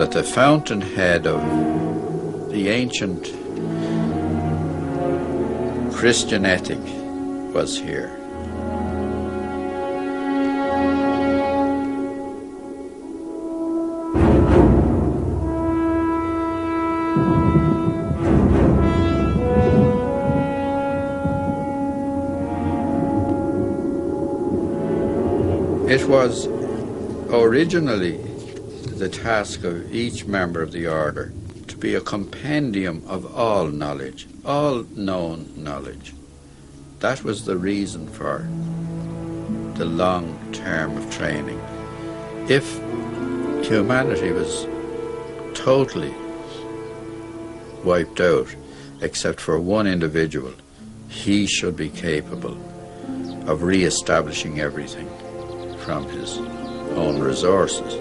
that the fountainhead of the ancient Christian ethic was here. It was originally the task of each member of the order to be a compendium of all knowledge, all known knowledge. That was the reason for the long term of training. If humanity was totally wiped out, except for one individual, he should be capable of re-establishing everything from his own resources.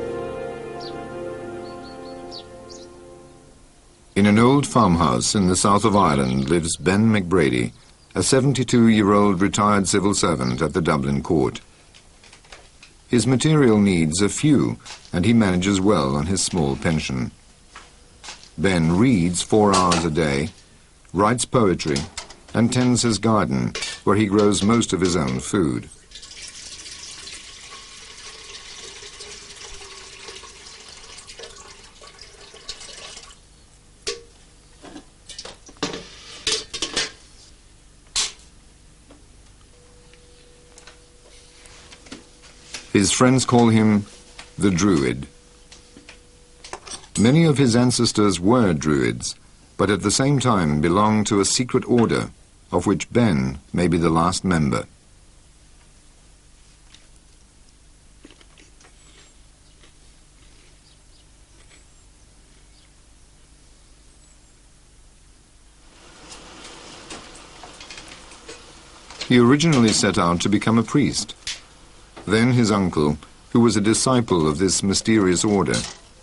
In an old farmhouse in the south of Ireland lives Ben McBrady, a 72-year-old retired civil servant at the Dublin court. His material needs are few, and he manages well on his small pension. Ben reads 4 hours a day, writes poetry, and tends his garden, where he grows most of his own food. His friends call him the Druid. Many of his ancestors were Druids, but at the same time belonged to a secret order, of which Ben may be the last member. He originally set out to become a priest. Then his uncle, who was a disciple of this mysterious order,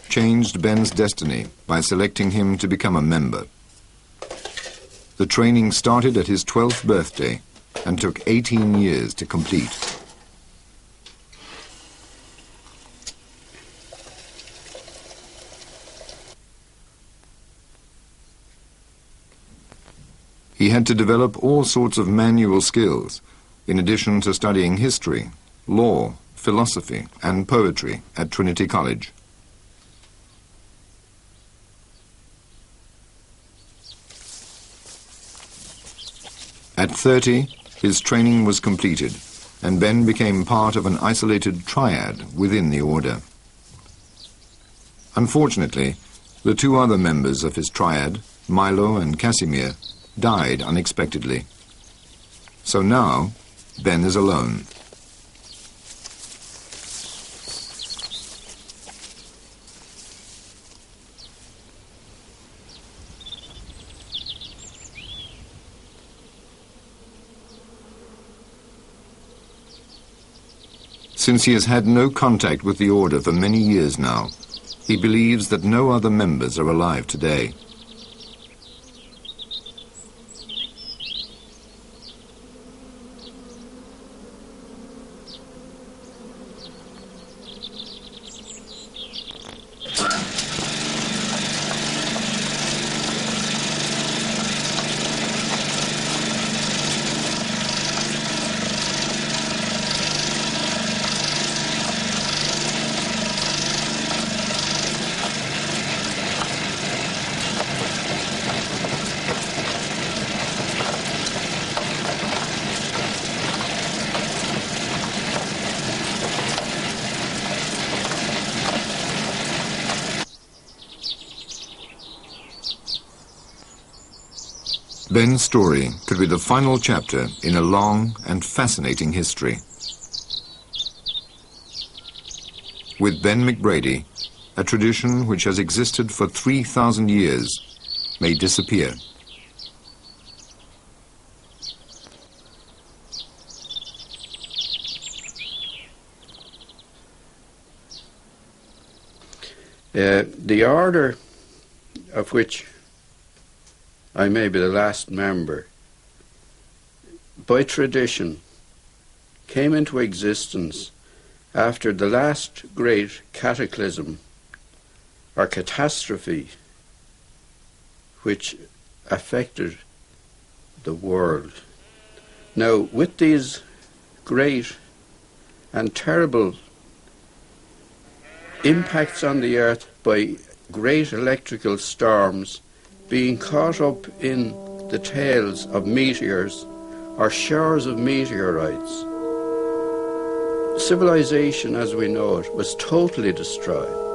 changed Ben's destiny by selecting him to become a member. The training started at his 12th birthday and took 18 years to complete. He had to develop all sorts of manual skills, in addition to studying history, law, philosophy, and poetry at Trinity College. At 30, his training was completed, and Ben became part of an isolated triad within the order. Unfortunately, the 2 other members of his triad, Milo and Casimir, died unexpectedly. So now, Ben is alone. Since he has had no contact with the order for many years now, he believes that no other members are alive today. Ben's story could be the final chapter in a long and fascinating history. With Ben McBrady, a tradition which has existed for 3,000 years may disappear. The order of which I may be the last member, by tradition, came into existence after the last great cataclysm or catastrophe which affected the world. Now, with these great and terrible impacts on the earth by great electrical storms being caught up in the tails of meteors or showers of meteorites, civilization as we know it was totally destroyed.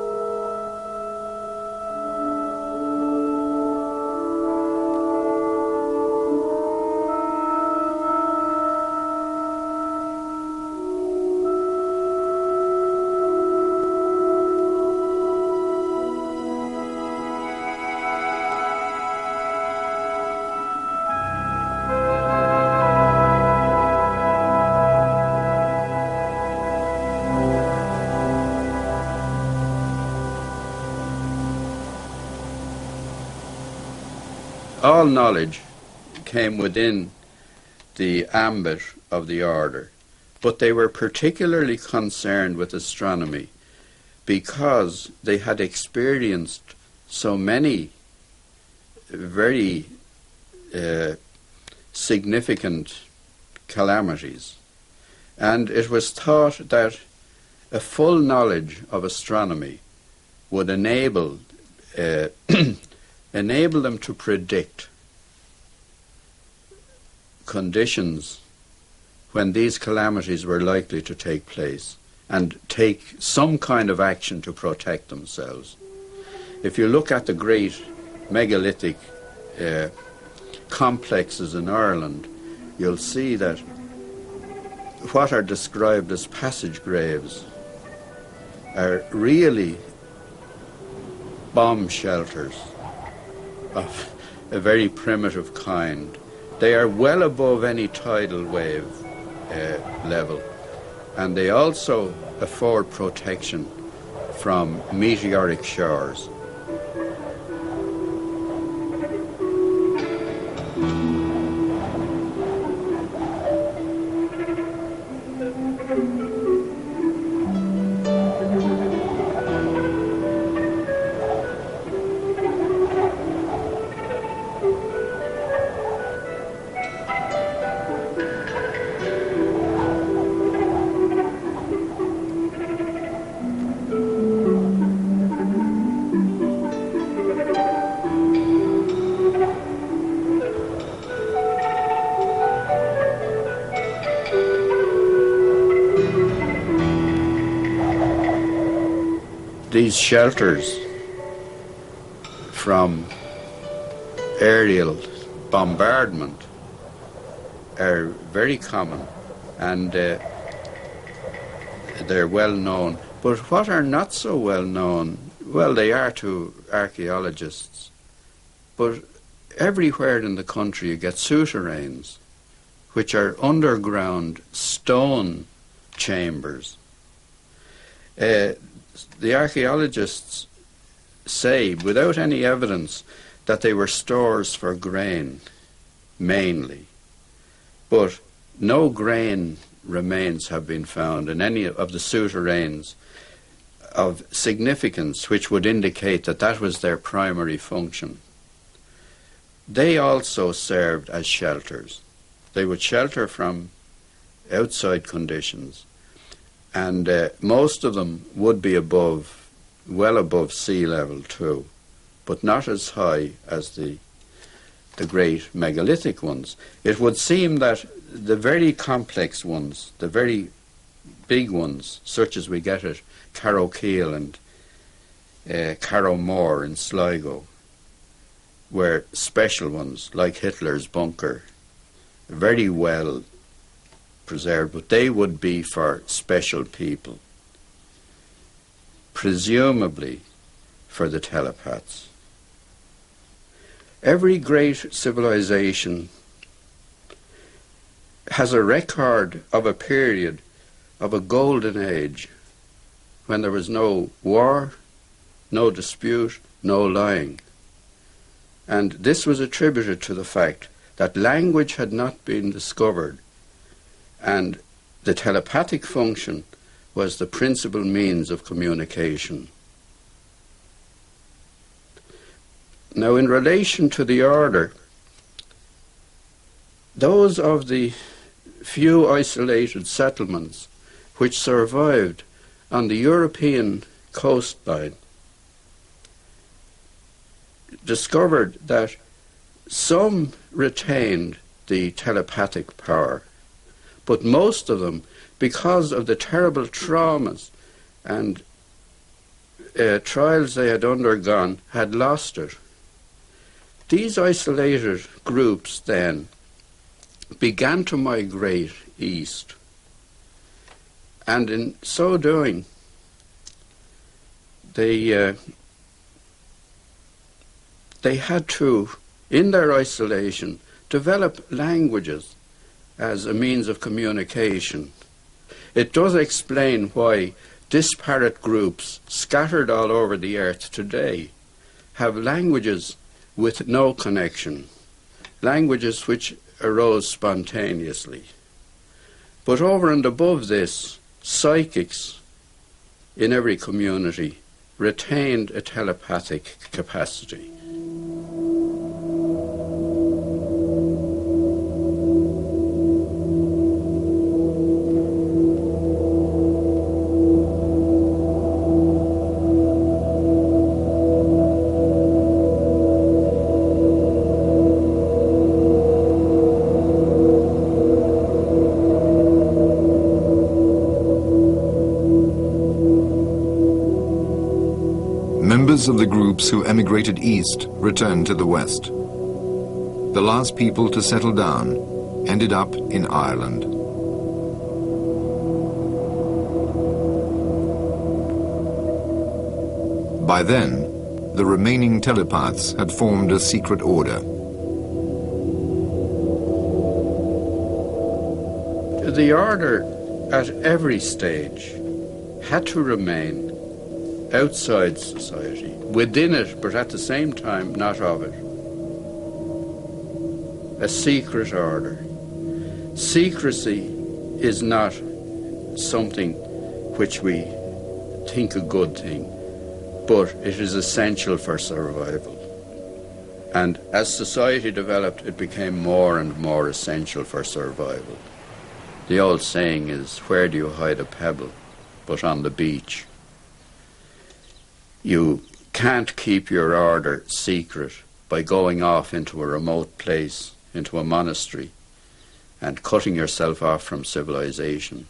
All knowledge came within the ambit of the order, but they were particularly concerned with astronomy because they had experienced so many very significant calamities, and it was thought that a full knowledge of astronomy would enable them to predict conditions when these calamities were likely to take place and take some kind of action to protect themselves. If you look at the great megalithic complexes in Ireland, you'll see that what are described as passage graves are really bomb shelters of a very primitive kind. They are well above any tidal wave level, and they also afford protection from meteoric showers. These shelters from aerial bombardment are very common, and they're well known. But what are not so well known, well, they are to archaeologists, but everywhere in the country you get souterrains, which are underground stone chambers. The archaeologists say, without any evidence, that they were stores for grain, mainly. But no grain remains have been found in any of the souterrains of significance which would indicate that that was their primary function. They also served as shelters. They would shelter from outside conditions, and most of them would be well above sea level too, but not as high as the great megalithic ones. It would seem that the very complex ones, the very big ones, such as we get at Carrowkeel and Carrowmore in Sligo, were special ones, like Hitler's bunker, very well preserved, but they would be for special people, presumably for the telepaths. Every great civilization has a record of a period of a golden age when there was no war, no dispute, no lying. And this was attributed to the fact that language had not been discovered, and the telepathic function was the principal means of communication. Now, in relation to the order, those of the few isolated settlements which survived on the European coastline discovered that some retained the telepathic power, but most of them, because of the terrible traumas and trials they had undergone, had lost it. These isolated groups then began to migrate east, and in so doing they had to, in their isolation, develop languages as a means of communication. It does explain why disparate groups scattered all over the earth today have languages with no connection, languages which arose spontaneously. But over and above this, psychics in every community retained a telepathic capacity. Members of the groups who emigrated east returned to the west. The last people to settle down ended up in Ireland. By then, the remaining telepaths had formed a secret order. The order at every stage had to remain outside society, within it, but at the same time not of it. A secret order. Secrecy is not something which we think a good thing, but it is essential for survival. And as society developed, it became more and more essential for survival. The old saying is, where do you hide a pebble but on the beach? You can't keep your order secret by going off into a remote place, into a monastery, and cutting yourself off from civilization.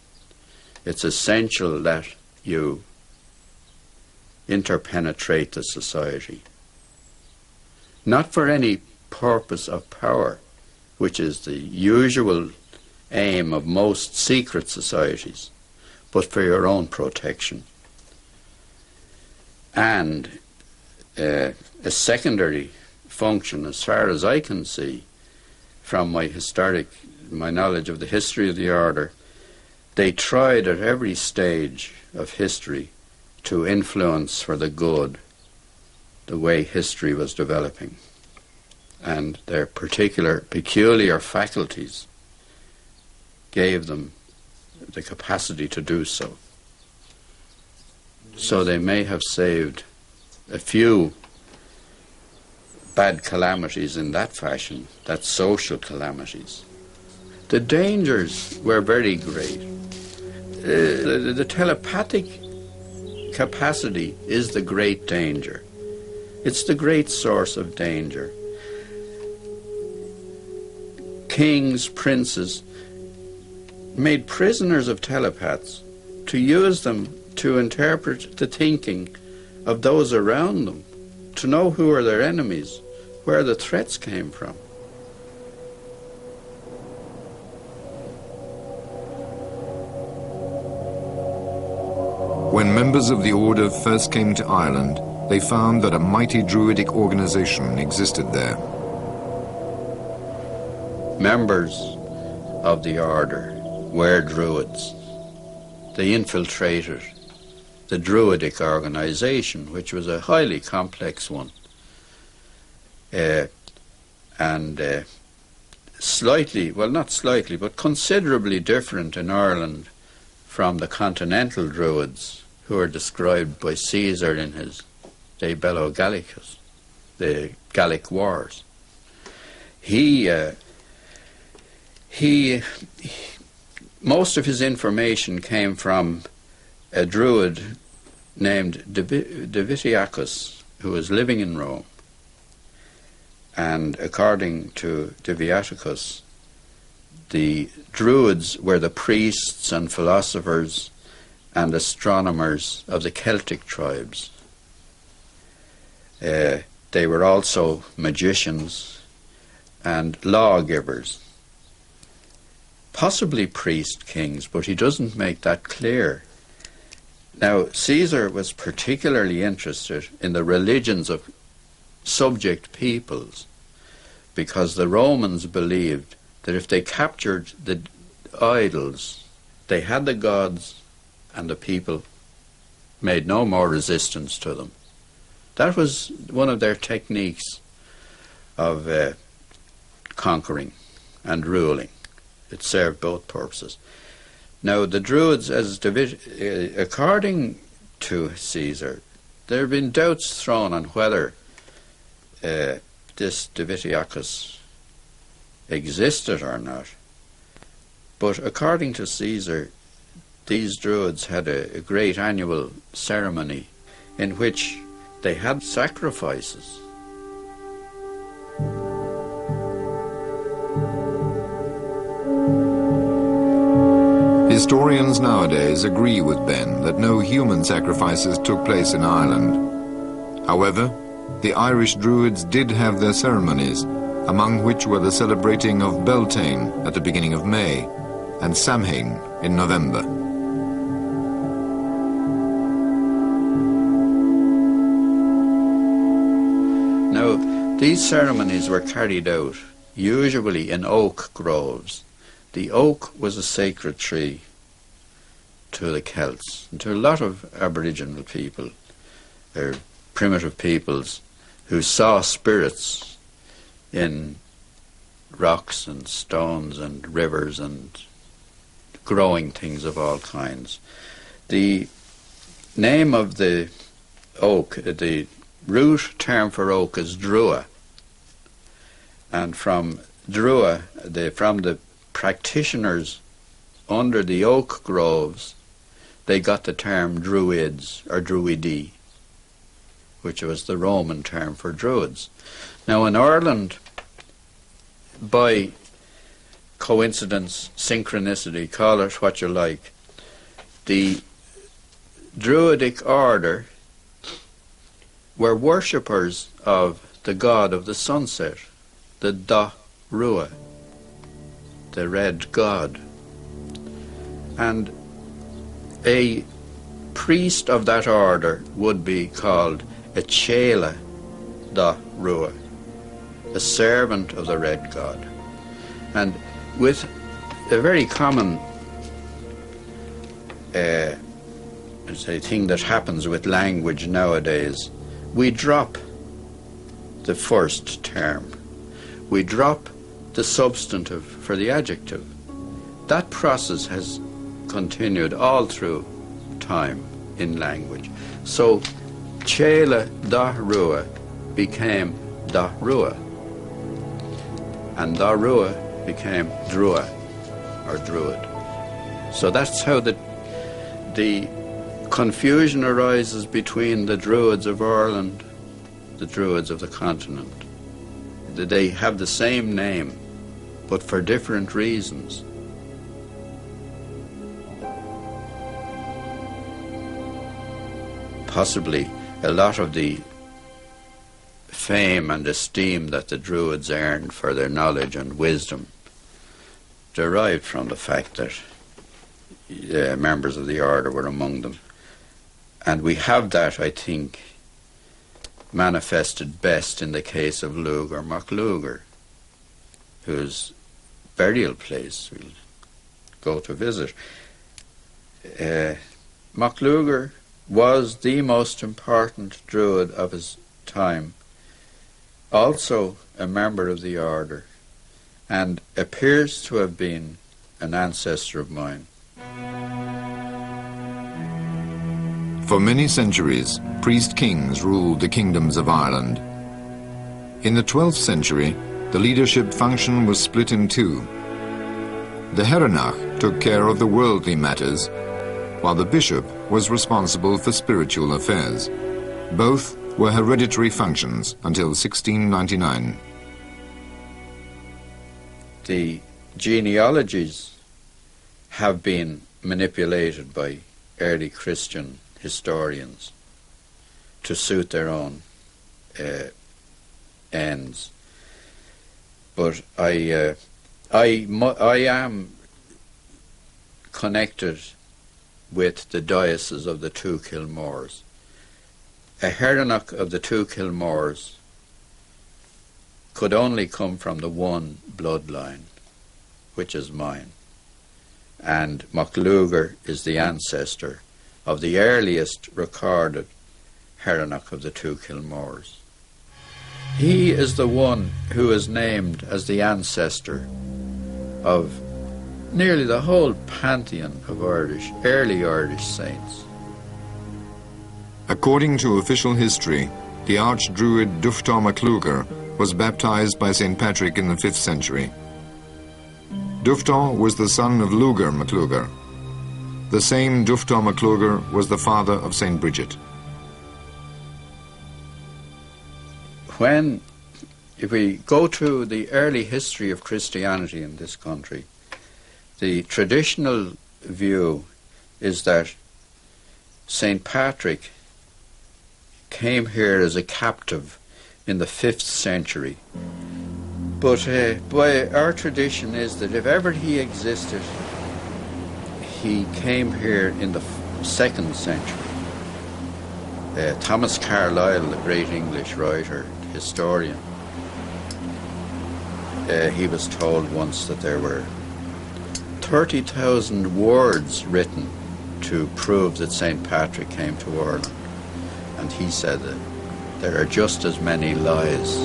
It's essential that you interpenetrate the society. Not for any purpose of power, which is the usual aim of most secret societies, but for your own protection. And a secondary function, as far as I can see, from my knowledge of the history of the order, they tried at every stage of history to influence for the good the way history was developing. And their peculiar faculties gave them the capacity to do so. So they may have saved a few bad calamities in that fashion, that's social calamities. The dangers were very great. The telepathic capacity is the great danger. It's the great source of danger. Kings, princes, made prisoners of telepaths to use them to interpret the thinking of those around them, to know who are their enemies, where the threats came from. When members of the order first came to Ireland, they found that a mighty Druidic organization existed there. Members of the order were Druids. They infiltrated the Druidic organization, which was a highly complex one, and slightly, well, not slightly, but considerably different in Ireland from the continental Druids who are described by Caesar in his De Bello Gallicus. the Gaelic Wars. Most of his information came from a Druid named Divitiacus, who was living in Rome. And according to Divitiacus, the Druids were the priests and philosophers and astronomers of the Celtic tribes. They were also magicians and lawgivers, possibly priest kings, but he doesn't make that clear. Now, Caesar was particularly interested in the religions of subject peoples, because the Romans believed that if they captured the idols, they had the gods and the people made no more resistance to them. That was one of their techniques of conquering and ruling. It served both purposes. Now, the Druids, according to Caesar, there have been doubts thrown on whether this Divitiacus existed or not. But according to Caesar, these Druids had a great annual ceremony in which they had sacrifices. Historians nowadays agree with Ben that no human sacrifices took place in Ireland. However, the Irish Druids did have their ceremonies, among which were the celebrating of Beltane at the beginning of May and Samhain in November. Now, these ceremonies were carried out usually in oak groves. The oak was a sacred tree to the Celts and to a lot of Aboriginal people, or primitive peoples, who saw spirits in rocks and stones and rivers and growing things of all kinds. The name of the oak, the root term for oak is drua, and from drua, from the practitioners under the oak groves, they got the term druids or druidi, which was the Roman term for druids. Now in Ireland, by coincidence, synchronicity, call it what you like, the Druidic Order were worshippers of the god of the sunset, the Da Rua, the red god. And a priest of that order would be called a Chela Da Rua, a servant of the red god. And with a very common thing that happens with language nowadays, we drop the first term. We drop the substantive for the adjective. That process has continued all through time in language. So Chela Da Rua became Da Rua, and Da Rua became Drua or Druid. So that's how the confusion arises between the Druids of Ireland, the Druids of the continent. They have the same name, but for different reasons. Possibly a lot of the fame and esteem that the Druids earned for their knowledge and wisdom derived from the fact that members of the order were among them. And we have that, I think, manifested best in the case of Lugar MacLugair, whose burial place we'll go to visit. MacLugair was the most important Druid of his time, also a member of the order, and appears to have been an ancestor of mine. For many centuries, priest kings ruled the kingdoms of Ireland. In the 12th century, the leadership function was split in two. The Herenach took care of the worldly matters, while the bishop was responsible for spiritual affairs. Both were hereditary functions until 1699. The genealogies have been manipulated by early Christian historians to suit their own ends. But I am connected with the diocese of the Two Kilmores. A Herenach of the Two Kilmores could only come from the one bloodline, which is mine. And MacLugair is the ancestor of the earliest recorded Herenach of the Two Kilmores. He is the one who is named as the ancestor of nearly the whole pantheon of early Irish saints. According to official history, the Archdruid Lugar MacLugair was baptized by St. Patrick in the 5th century. Duftan was the son of Lugar MacLugair. The same Lugar MacLugair was the father of St. Bridget. If we go to the early history of Christianity in this country, the traditional view is that St. Patrick came here as a captive in the 5th century. But by our tradition is that if ever he existed, he came here in the 2nd century. Thomas Carlyle, the great English writer, historian, he was told once that there were 30,000 words written to prove that St. Patrick came to Ireland. And he said that there are just as many lies.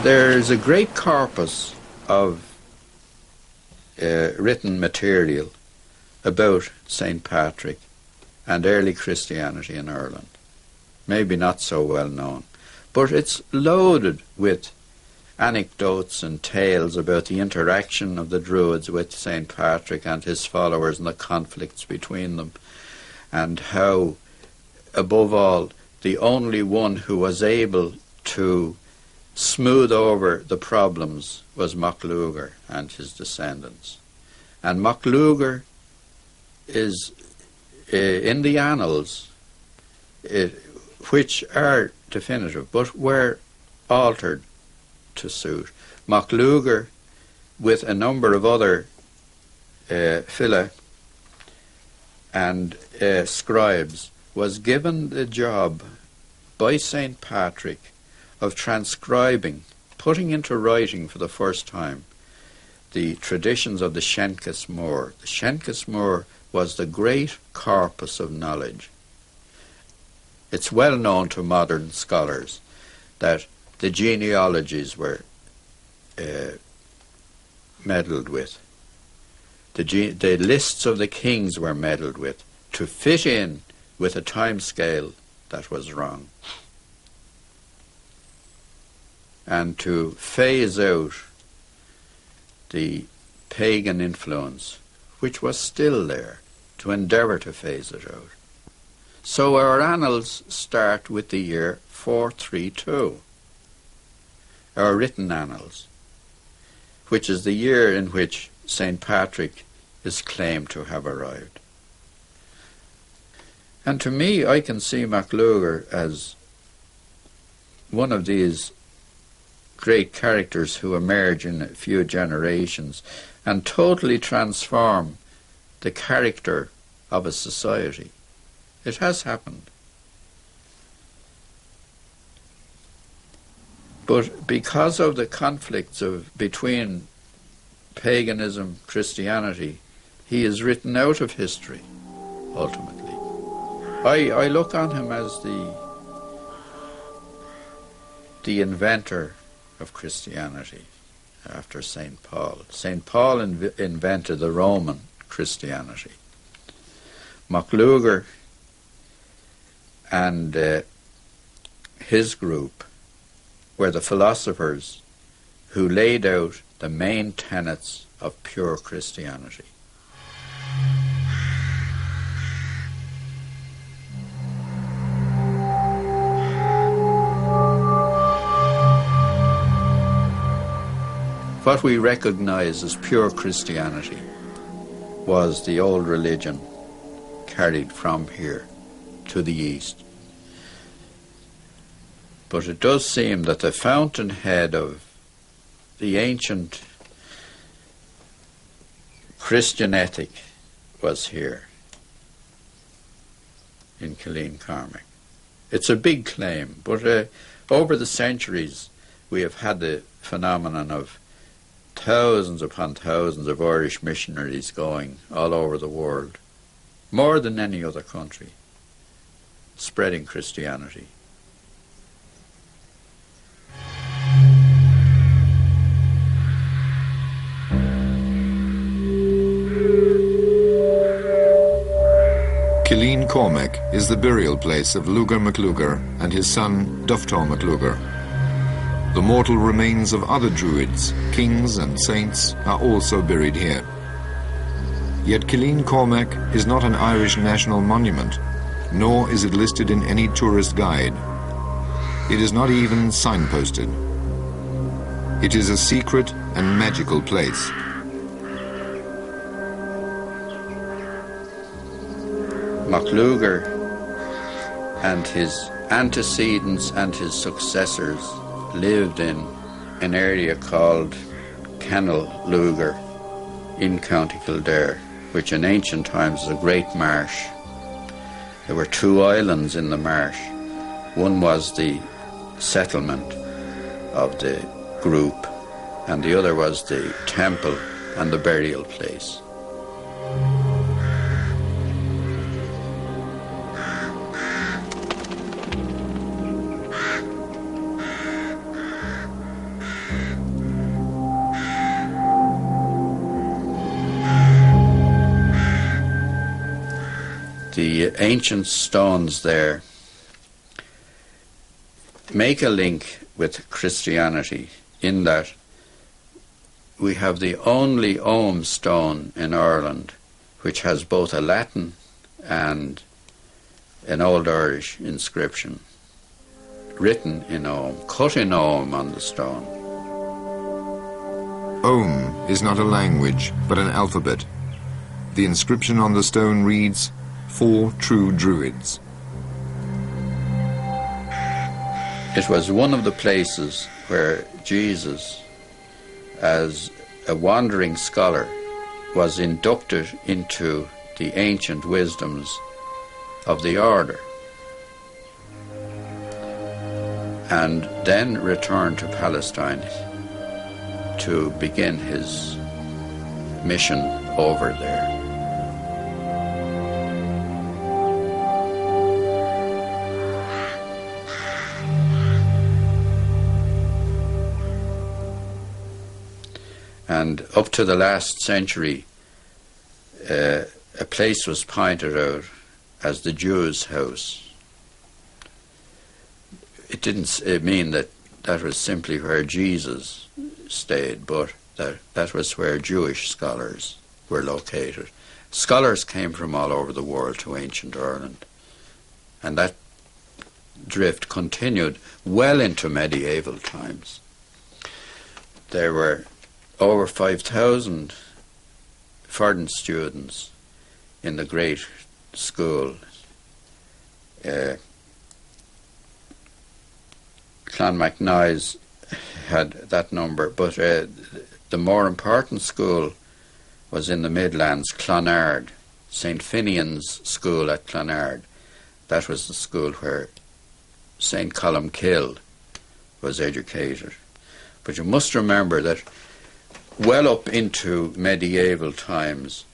There's a great corpus of written material about St. Patrick and early Christianity in Ireland. Maybe not so well known, but it's loaded with anecdotes and tales about the interaction of the Druids with St. Patrick and his followers and the conflicts between them, and how, above all, the only one who was able to smooth over the problems was MacLugair and his descendants. And MacLugair is in the annals, which are definitive, but were altered to suit. MacLugair, with a number of other filla and scribes, was given the job by St. Patrick of transcribing, putting into writing for the first time, the traditions of the Seancas Mór. The Seancas Mór was the great corpus of knowledge. It's well known to modern scholars that the genealogies were meddled with. The lists of the kings were meddled with to fit in with a time scale that was wrong, and to phase out the pagan influence, which was still there, to endeavour to phase it out. So our annals start with the year 432. or written annals, which is the year in which St. Patrick is claimed to have arrived. And to me, I can see MacLugair as one of these great characters who emerge in a few generations and totally transform the character of a society. It has happened. But because of the conflicts between paganism, Christianity, he is written out of history, ultimately. I look on him as the inventor of Christianity after St. Paul. St. Paul invented the Roman Christianity. MacLugair and his group were the philosophers who laid out the main tenets of pure Christianity. What we recognize as pure Christianity was the old religion carried from here to the east. But it does seem that the fountainhead of the ancient Christian ethic was here in Killeen Cormac. It's a big claim, but over the centuries we have had the phenomenon of thousands upon thousands of Irish missionaries going all over the world, more than any other country, spreading Christianity. Killeen Cormac is the burial place of Lugar MacLugair and his son Duftá MacLugair. The mortal remains of other Druids, kings and saints are also buried here. Yet Killeen Cormac is not an Irish national monument, nor is it listed in any tourist guide. It is not even signposted. It is a secret and magical place. MacLugair and his antecedents and his successors lived in an area called Kennel Lugar in County Kildare, which in ancient times was a great marsh. There were two islands in the marsh. One was the settlement of the group, and the other was the temple and the burial place. The ancient stones there make a link with Christianity in that we have the only Ogham stone in Ireland which has both a Latin and an Old Irish inscription written in Ogham, cut in Ogham on the stone. Ogham is not a language but an alphabet. The inscription on the stone reads, "For true Druids." It was one of the places where Jesus, as a wandering scholar, was inducted into the ancient wisdoms of the order and then returned to Palestine to begin his mission over there. And up to the last century, a place was pointed out as the Jew's house. It didn't mean that that was simply where Jesus stayed, but that was where Jewish scholars were located. Scholars came from all over the world to ancient Ireland, and that drift continued well into medieval times. there were over 5,000 foreign students in the great school. Clonmacnoise had that number, but the more important school was in the Midlands, Clonard, St. Finian's School at Clonard. That was the school where St. Columkill was educated. But you must remember that well up into medieval times,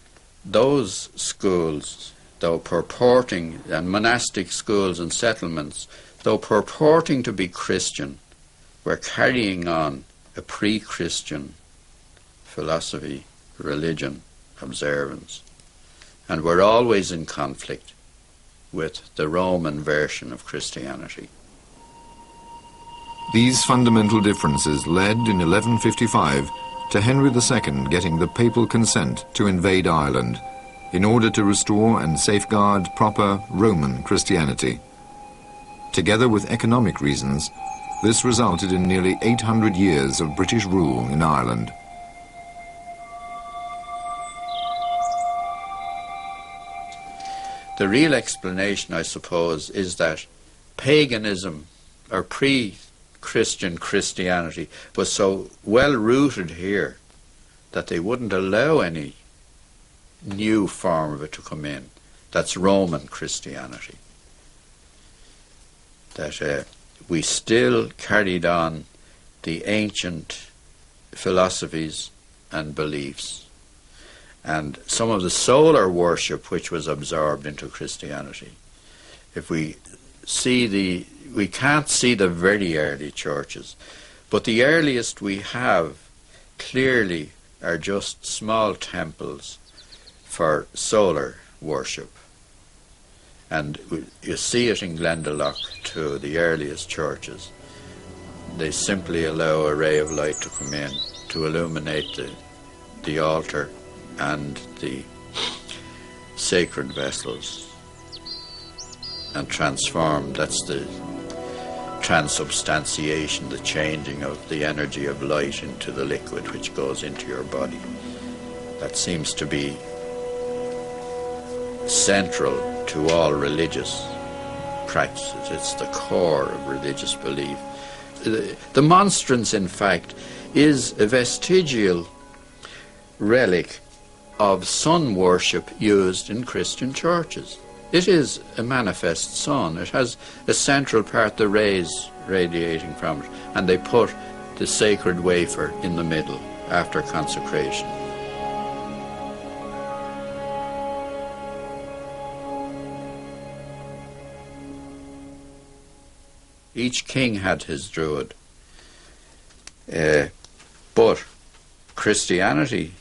those schools, though purporting, and monastic schools and settlements, though purporting to be Christian, were carrying on a pre-Christian philosophy, religion, observance, and were always in conflict with the Roman version of Christianity. These fundamental differences led in 1155 to Henry II getting the papal consent to invade Ireland in order to restore and safeguard proper Roman Christianity. Together with economic reasons, this resulted in nearly 800 years of British rule in Ireland. The real explanation, I suppose, is that paganism, or pre-Christian Christianity, was so well rooted here that they wouldn't allow any new form of it to come in. That's Roman Christianity. That we still carried on the ancient philosophies and beliefs, and some of the solar worship which was absorbed into Christianity. If we see we can't see the very early churches, but the earliest we have clearly are just small temples for solar worship. And you see it in Glendalough too, the earliest churches. They simply allow a ray of light to come in to illuminate the altar and the sacred vessels and transform. That's the transubstantiation, the changing of the energy of light into the liquid which goes into your body. That seems to be central to all religious practices. It's the core of religious belief. The monstrance, in fact, is a vestigial relic of sun worship used in Christian churches. It is a manifest sun. It has a central part, the rays radiating from it, and they put the sacred wafer in the middle after consecration. Each king had his Druid. But Christianity,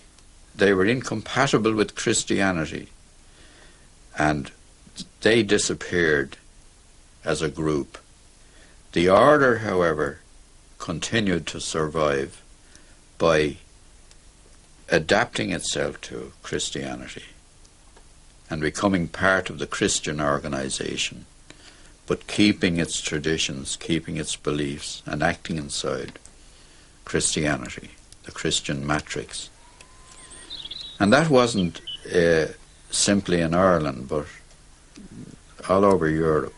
they were incompatible with Christianity, and they disappeared as a group. The order, however, continued to survive by adapting itself to Christianity and becoming part of the Christian organization, but keeping its traditions, keeping its beliefs, and acting inside Christianity, the Christian matrix. And that wasn't simply in Ireland, but all over Europe.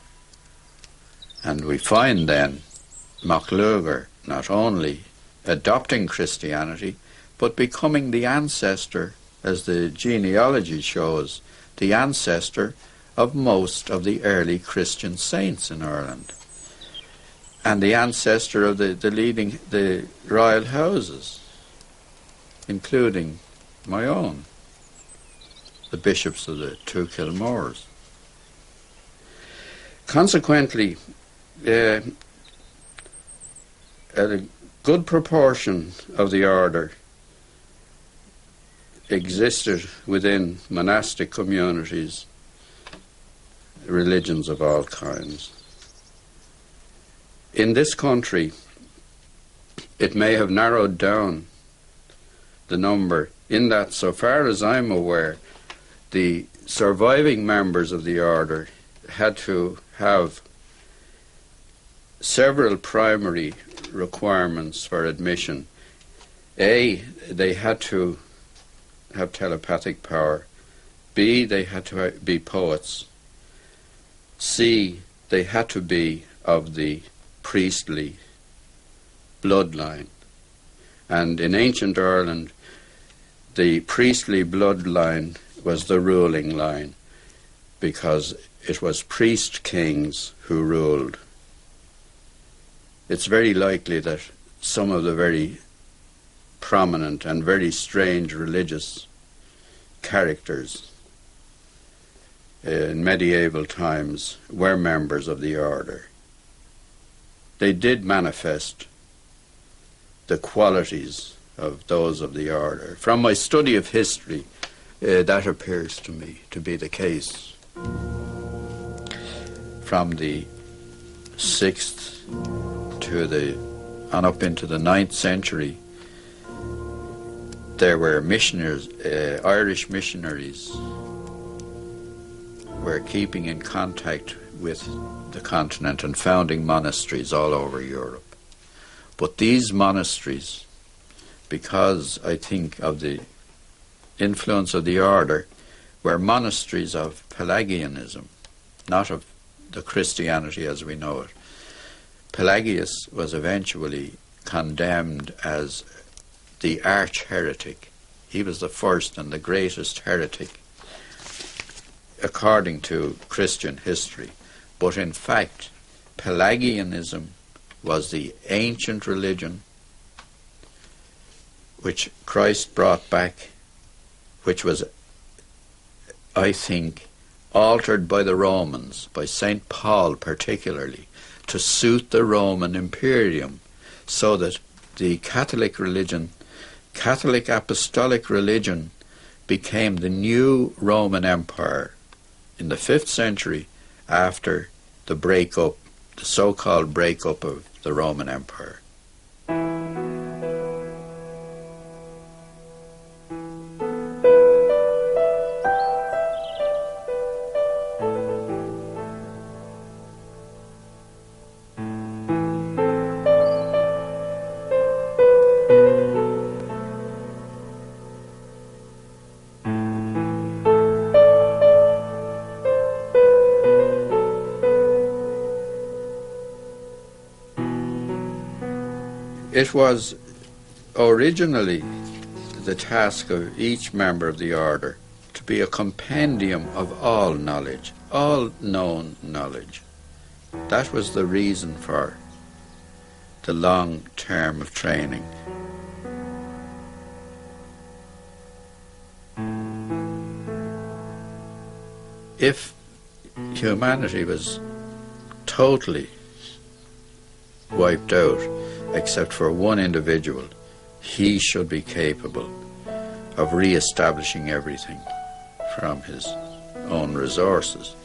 And we find then MacLugair not only adopting Christianity, but becoming the ancestor, as the genealogy shows, the ancestor of most of the early Christian saints in Ireland, and the ancestor of the royal houses, including my own, the bishops of the Two Kilmores. Consequently, a good proportion of the order existed within monastic communities, religions of all kinds. In this country, it may have narrowed down the number in that, so far as I'm aware, the surviving members of the order had to have several primary requirements for admission. A, they had to have telepathic power. B, they had to be poets. C, they had to be of the priestly bloodline. And in ancient Ireland, the priestly bloodline was the ruling line, because it was priest kings who ruled. It's very likely that some of the very prominent and very strange religious characters in medieval times were members of the order. They did manifest the qualities of those of the order. From my study of history, that appears to me to be the case. From the 6th to on up into the 9th century, there were missionaries, Irish missionaries were keeping in contact with the continent and founding monasteries all over Europe. But these monasteries, because I think of the influence of the order, were monasteries of Pelagianism, not of the Christianity as we know it. Pelagius was eventually condemned as the arch-heretic. He was the first and the greatest heretic according to Christian history. But in fact, Pelagianism was the ancient religion which Christ brought back, which was, I think, altered by the Romans, by St. Paul particularly, to suit the Roman imperium, so that the Catholic religion, Catholic apostolic religion, became the new Roman Empire in the 5th century after the breakup, the so-called breakup of the Roman Empire. It was originally the task of each member of the order to be a compendium of all knowledge, all known knowledge. That was the reason for the long term of training. If humanity was totally wiped out, except for one individual, he should be capable of re-establishing everything from his own resources.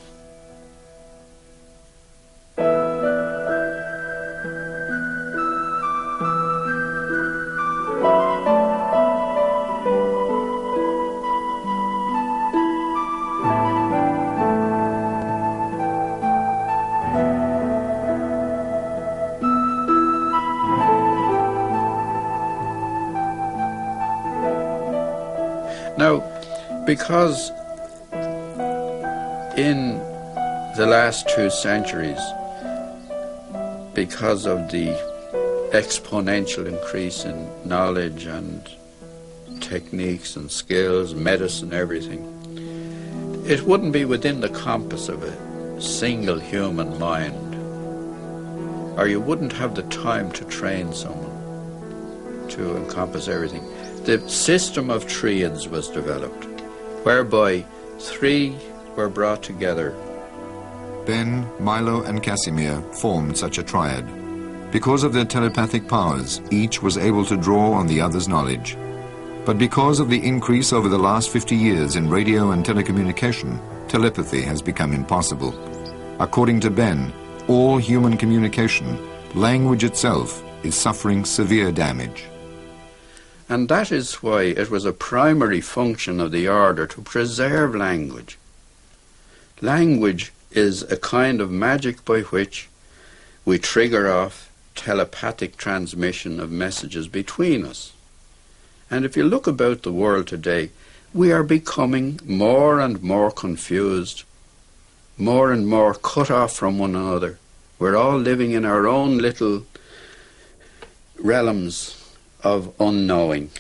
Now, because in the last 2 centuries, because of the exponential increase in knowledge and techniques and skills, medicine, everything, it wouldn't be within the compass of a single human mind, or you wouldn't have the time to train someone to encompass everything. The system of triads was developed, whereby 3 were brought together. Ben, Milo and Casimir formed such a triad. Because of their telepathic powers, each was able to draw on the other's knowledge. But because of the increase over the last 50 years in radio and telecommunication, telepathy has become impossible. According to Ben, all human communication, language itself, is suffering severe damage. And that is why it was a primary function of the order to preserve language. Language is a kind of magic by which we trigger off telepathic transmission of messages between us. And if you look about the world today, we are becoming more and more confused, more and more cut off from one another. We're all living in our own little realms of unknowing.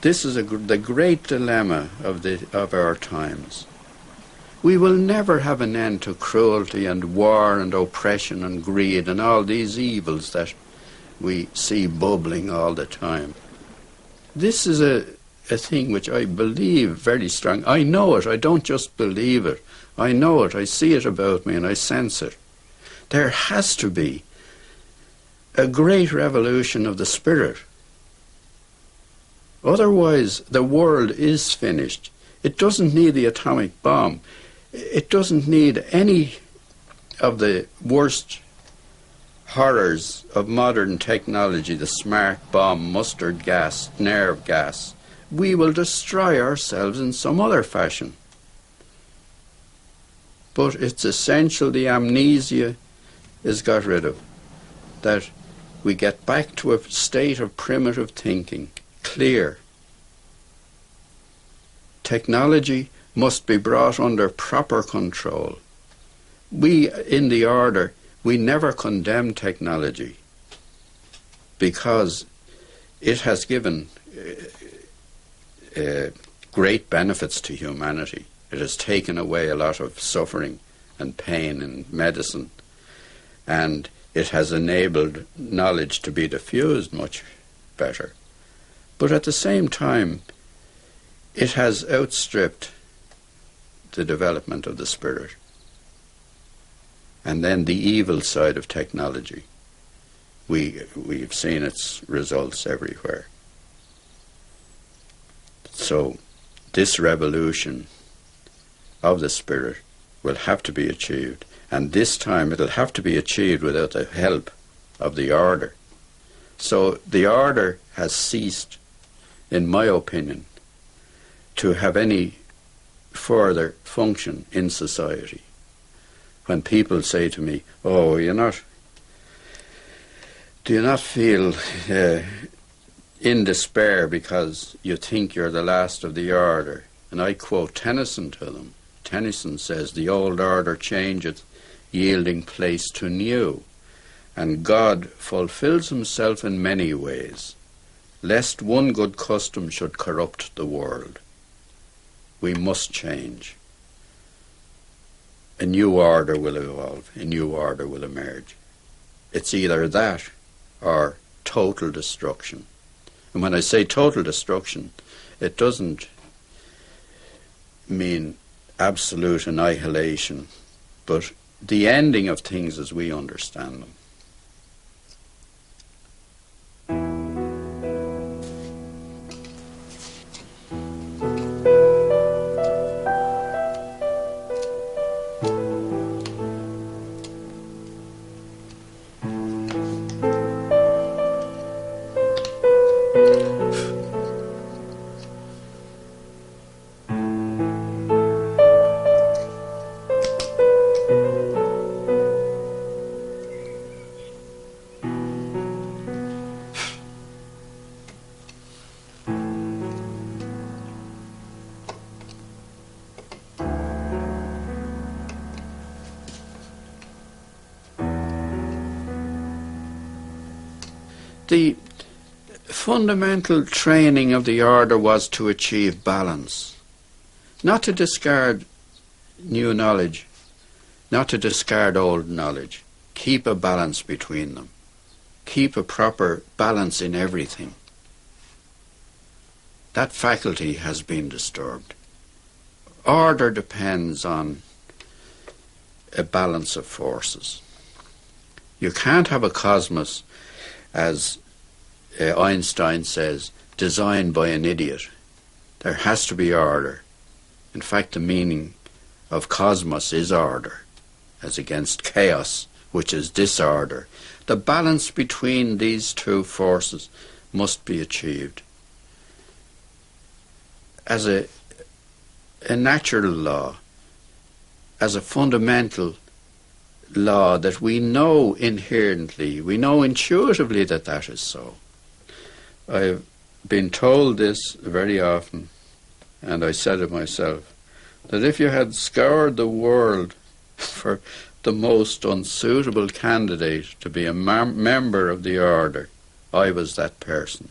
This is the great dilemma of our times. We will never have an end to cruelty and war and oppression and greed and all these evils that we see bubbling all the time. This is a thing which I believe very strong. I know it. I don't just believe it. I know it. I see it about me and I sense it. There has to be a great revolution of the spirit. Otherwise, the world is finished. It doesn't need the atomic bomb. It doesn't need any of the worst horrors of modern technology, the smart bomb, mustard gas, nerve gas. We will destroy ourselves in some other fashion. But it's essential the amnesia is got rid of, that we get back to a state of primitive thinking, clear. Technology must be brought under proper control. We, in the Order, we never condemn technology because it has given great benefits to humanity. It has taken away a lot of suffering and pain in medicine, and it has enabled knowledge to be diffused much better. But at the same time, it has outstripped the development of the spirit. And then the evil side of technology. We've seen its results everywhere. So this revolution of the spirit will have to be achieved. And this time it'll have to be achieved without the help of the Order. So the Order has ceased, in my opinion, to have any further function in society. When people say to me, "Oh, do you not feel in despair because you think you're the last of the Order?" And I quote Tennyson to them. Tennyson says, "The old order changeth, yielding place to new, and God fulfills himself in many ways, lest one good custom should corrupt the world." We must change. A new order will evolve, a new order will emerge. It's either that or total destruction. And when I say total destruction, it doesn't mean absolute annihilation, but the ending of things as we understand them. The fundamental training of the Order was to achieve balance, not to discard new knowledge, not to discard old knowledge. Keep a balance between them. Keep a proper balance in everything. That faculty has been disturbed. Order depends on a balance of forces. You can't have a cosmos, as Einstein says, designed by an idiot. There has to be order. In fact, the meaning of cosmos is order, as against chaos, which is disorder. The balance between these two forces must be achieved. As a natural law, as a fundamental law that we know inherently, we know intuitively that that is so. I've been told this very often, and I said it myself, that if you had scoured the world for the most unsuitable candidate to be a member of the order, I was that person.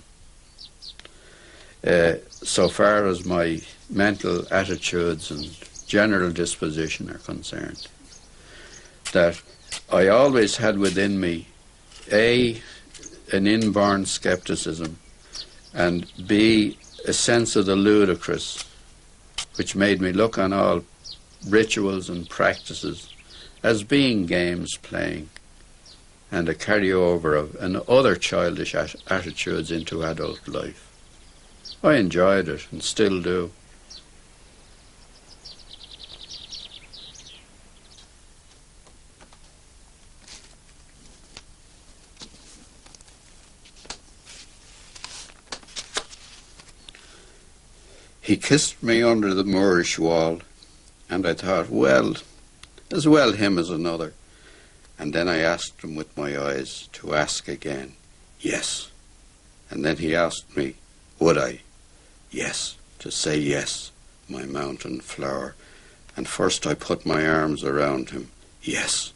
So far as my mental attitudes and general disposition are concerned, that I always had within me A, an inborn skepticism, and B, a sense of the ludicrous, which made me look on all rituals and practices as being games playing, and a carryover of other childish attitudes into adult life. I enjoyed it and still do. He kissed me under the Moorish wall, and I thought, well, as well him as another. And then I asked him with my eyes to ask again, yes. And then he asked me, would I? Yes, to say yes, my mountain flower. And first I put my arms around him, yes,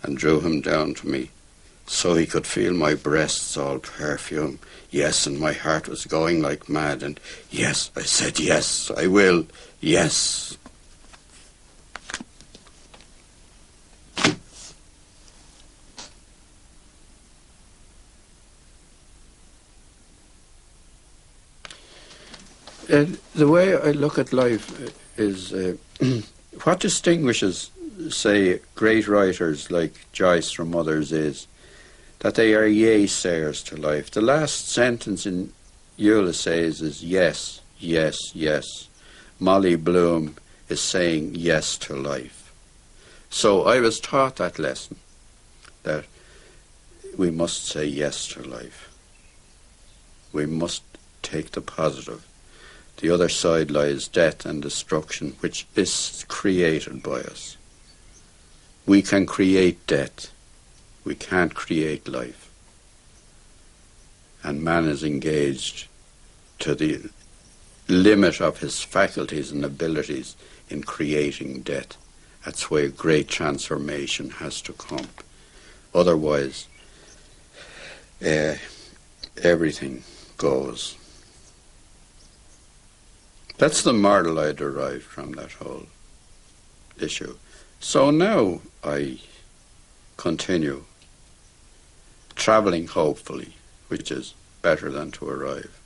and drew him down to me, so he could feel my breasts all perfume. Yes, and my heart was going like mad, and yes, I said yes, I will, yes. The way I look at life is what distinguishes, say, great writers like Joyce from others is that they are yea-sayers to life. The last sentence in Ulysses is yes, yes, yes. Molly Bloom is saying yes to life. So I was taught that lesson, that we must say yes to life. We must take the positive. The other side lies death and destruction, which is created by us. We can create death. We can't create life. And man is engaged to the limit of his faculties and abilities in creating death. That's why a great transformation has to come. Otherwise, everything goes. That's the moral I derived from that whole issue. So now I continue travelling hopefully, which is better than to arrive.